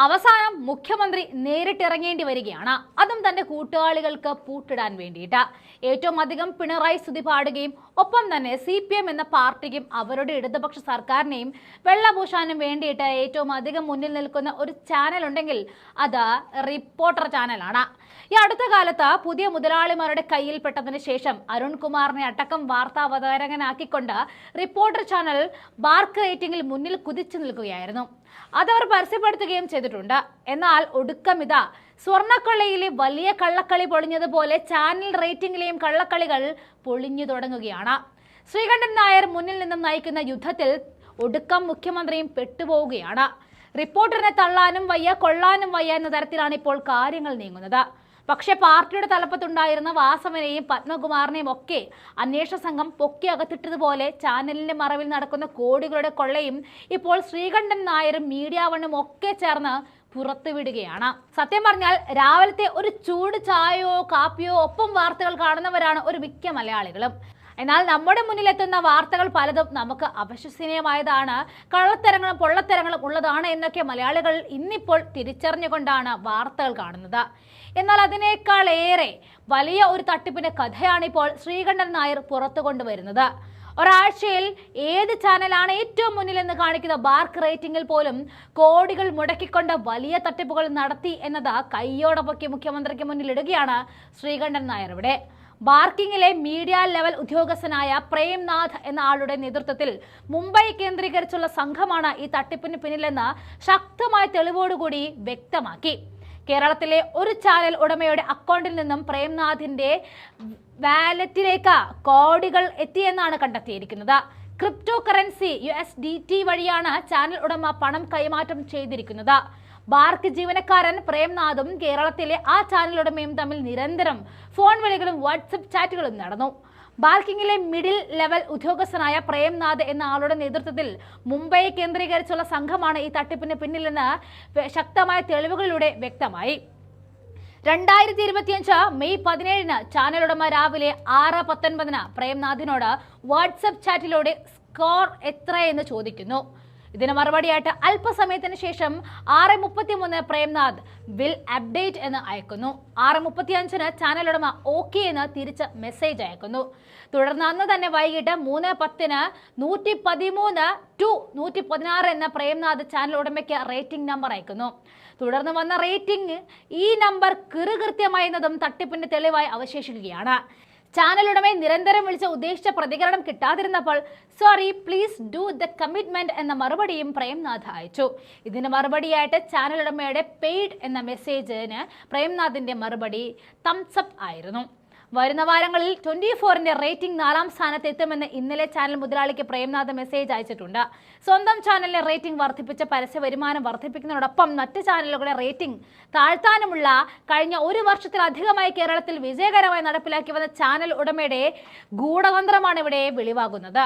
അവസാനം മുഖ്യമന്ത്രി നേരിട്ടിറങ്ങേണ്ടി വരികയാണ്. അതും തന്റെ കൂട്ടാളികൾക്ക് പൂട്ടിടാൻ വേണ്ടിയിട്ട്. ഏറ്റവും അധികം പിണറായി സ്തുതി പാടുകയും ഒപ്പം തന്നെ CPM എന്ന പാർട്ടിക്കും അവരുടെ ഇടതുപക്ഷ സർക്കാരിനെയും വെള്ളപൂശാനും വേണ്ടിയിട്ട് ഏറ്റവും അധികം മുന്നിൽ നിൽക്കുന്ന ഒരു ചാനൽ ഉണ്ടെങ്കിൽ അത് റിപ്പോർട്ടർ ചാനലാണ്. ഈ അടുത്ത കാലത്ത് പുതിയ മുതലാളിമാരുടെ കയ്യിൽപ്പെട്ടതിന് ശേഷം അരുൺകുമാറിനെ അടക്കം വാർത്താവതാരകനാക്കിക്കൊണ്ട് റിപ്പോർട്ടർ ചാനൽ ബാർക്ക് റേറ്റിംഗിൽ മുന്നിൽ കുതിച്ചു നിൽക്കുകയായിരുന്നു. അതവർ പരസ്യപ്പെടുത്തുകയും ചെയ്തിട്ടുണ്ട്. എന്നാൽ ഒടുക്കം ഇതാ സ്വർണ്ണക്കൊള്ളയിലെ വലിയ കള്ളക്കളി പൊളിഞ്ഞതുപോലെ ചാനൽ റേറ്റിംഗിലെയും കള്ളക്കളികൾ പൊളിഞ്ഞു തുടങ്ങുകയാണ്. ശ്രീകണ്ഠൻ നായർ മുന്നിൽ നിന്നും നയിക്കുന്ന യുദ്ധത്തിൽ ഒടുക്കം മുഖ്യമന്ത്രിയും പെട്ടുപോവുകയാണ്. റിപ്പോർട്ടറിനെ തള്ളാനും വയ്യ കൊള്ളാനും വയ്യ എന്ന തരത്തിലാണ് ഇപ്പോൾ കാര്യങ്ങൾ നീങ്ങുന്നത്. പക്ഷെ പാർട്ടിയുടെ തലപ്പത്തുണ്ടായിരുന്ന വാസവനെയും പത്മകുമാറിനെയും ഒക്കെ അന്വേഷണ സംഘം പൊക്കി അകത്തിട്ടതുപോലെ ചാനലിന്റെ മറവിൽ നടക്കുന്ന കോടികളുടെ കൊള്ളയും ഇപ്പോൾ ശ്രീകണ്ഠൻ നായരും മീഡിയ വണ്ണും ഒക്കെ ചേർന്ന് പുറത്തുവിടുകയാണ്. സത്യം പറഞ്ഞാൽ രാവിലത്തെ ഒരു ചൂട് ചായയോ കാപ്പിയോ ഒപ്പം വാർത്തകൾ കാണുന്നവരാണ് ഒരു മിക്ക മലയാളികളും. എന്നാൽ നമ്മുടെ മുന്നിലെത്തുന്ന വാർത്തകൾ പലതും നമുക്ക് അവിശ്വസനീയമായതാണ്, കള്ളത്തരങ്ങളും പൊള്ളത്തരങ്ങളും ഉള്ളതാണ് എന്നൊക്കെ മലയാളികൾ ഇന്നിപ്പോൾ തിരിച്ചറിഞ്ഞുകൊണ്ടാണ് വാർത്തകൾ കാണുന്നത്. എന്നാൽ അതിനേക്കാൾ ഏറെ വലിയ ഒരു തട്ടിപ്പിന്റെ കഥയാണ് ഇപ്പോൾ ശ്രീകണ്ഠൻ നായർ പുറത്തു കൊണ്ടുവരുന്നത്. ഒരാഴ്ചയിൽ ഏത് ചാനലാണ് ഏറ്റവും മുന്നിലെന്ന് കാണിക്കുന്ന ബാർക്ക് റേറ്റിംഗിൽ പോലും കോടികൾ മുടക്കിക്കൊണ്ട് വലിയ തട്ടിപ്പുകൾ നടത്തി എന്നത് കയ്യോടെ പൊക്കി മുഖ്യമന്ത്രിക്ക് മുന്നിലിടുകയാണ് ശ്രീകണ്ഠൻ നായർ. ഇവിടെ ബാർക്കിങ്ങിലെ മീഡിയ ലെവൽ ഉദ്യോഗസ്ഥനായ പ്രേംനാഥ് എന്ന ആളുടെ നേതൃത്വത്തിൽ മുംബൈ കേന്ദ്രീകരിച്ചുള്ള സംഘമാണ് ഈ തട്ടിപ്പിന് പിന്നിലെന്ന് ശക്തമായ തെളിവോടുകൂടി വ്യക്തമാക്കി. കേരളത്തിലെ ഒരു ചാനൽ ഉടമയുടെ അക്കൗണ്ടിൽ നിന്നും പ്രേംനാഥിന്റെ വാലറ്റിലേക്ക് കോടികൾ എത്തിയെന്നാണ് കണ്ടെത്തിയിരിക്കുന്നത്. ക്രിപ്റ്റോ കറൻസി USDT വഴിയാണ് ചാനൽ ഉടമ പണം കൈമാറ്റം ചെയ്തിരിക്കുന്നത്. ബാർക്ക് ജീവനക്കാരൻ പ്രേംനാഥും കേരളത്തിലെ ആ ചാനൽ ഉടമയും തമ്മിൽ നിരന്തരം ഫോൺ വിളികളും വാട്സപ്പ് ചാറ്റുകളും നടന്നു. ബാർക്കിങ്ങിലെ മിഡിൽ ലെവൽ ഉദ്യോഗസ്ഥനായ പ്രേംനാഥ് എന്ന ആളുടെ നേതൃത്വത്തിൽ മുംബൈ കേന്ദ്രീകരിച്ചുള്ള സംഘമാണ് ഈ തട്ടിപ്പിന് പിന്നിലെന്ന് ശക്തമായ തെളിവുകളിലൂടെ വ്യക്തമായി. 2025 മെയ് 17 ചാനൽ ഉടമ രാവിലെ 6:19 പ്രേംനാഥിനോട് വാട്സപ്പ് ചാറ്റിലൂടെ സ്കോർ എത്രയെന്ന് ചോദിക്കുന്നു. ഇതിന് മറുപടിയായിട്ട് അല്പസമയത്തിന് ശേഷം 6:33 പ്രേംനാഥ് വിൽ അപ്ഡേറ്റ് എന്ന് അയക്കുന്നു. 6:35 ചാനൽ ഉടമ ഓക്കെ എന്ന് തിരിച്ച് മെസ്സേജ് അയക്കുന്നു. തുടർന്ന് അന്ന് തന്നെ വൈകിട്ട് 3:10 113 to 116 എന്ന പ്രേംനാഥ് ചാനൽ ഉടമയ്ക്ക് റേറ്റിംഗ് നമ്പർ അയക്കുന്നു. തുടർന്ന് വന്ന റേറ്റിംഗ് ഈ നമ്പർ കൃത്യമായെന്നതും തട്ടിപ്പിന്റെ തെളിവായി അവശേഷിക്കുകയാണ്. ചാനൽ ഉടമയെ നിരന്തരം വിളിച്ച ഉദ്ദേശിച്ച പ്രതികരണം കിട്ടാതിരുന്നപ്പോൾ sorry please do the commitment എന്ന മറുപടിയും പ്രേംനാഥ് അയച്ചു. ഇതിന് മറുപടിയായിട്ട് ചാനൽ ഉടമയുടെ പെയ്ഡ് എന്ന മെസ്സേജിന് പ്രേംനാഥിന്റെ മറുപടി തംസ് അപ്പ് ആയിരുന്നു. വരുന്ന വാരങ്ങളിൽ 24ന്റെ റേറ്റിംഗ് 4ാം സ്ഥാനത്ത് എത്തുമെന്ന് ഇന്നലെ ചാനൽ മുതലാളിക്ക് പ്രേംനാഥ് മെസ്സേജ് അയച്ചിട്ടുണ്ട്. സ്വന്തം ചാനലിലെ റേറ്റിംഗ് വർദ്ധിപ്പിച്ച പരസ്യ വരുമാനം വർദ്ധിപ്പിക്കുന്നതോടൊപ്പം മറ്റ് ചാനലുകളുടെ റേറ്റിംഗ് താഴ്ത്താനുമുള്ള കഴിഞ്ഞ ഒരു വർഷത്തിലധികമായി കേരളത്തിൽ വിജയകരമായി നടപ്പിലാക്കി വന്ന ചാനൽ ഉടമയുടെ ഗൂഢതന്ത്രമാണ് ഇവിടെ വെളിവാകുന്നത്.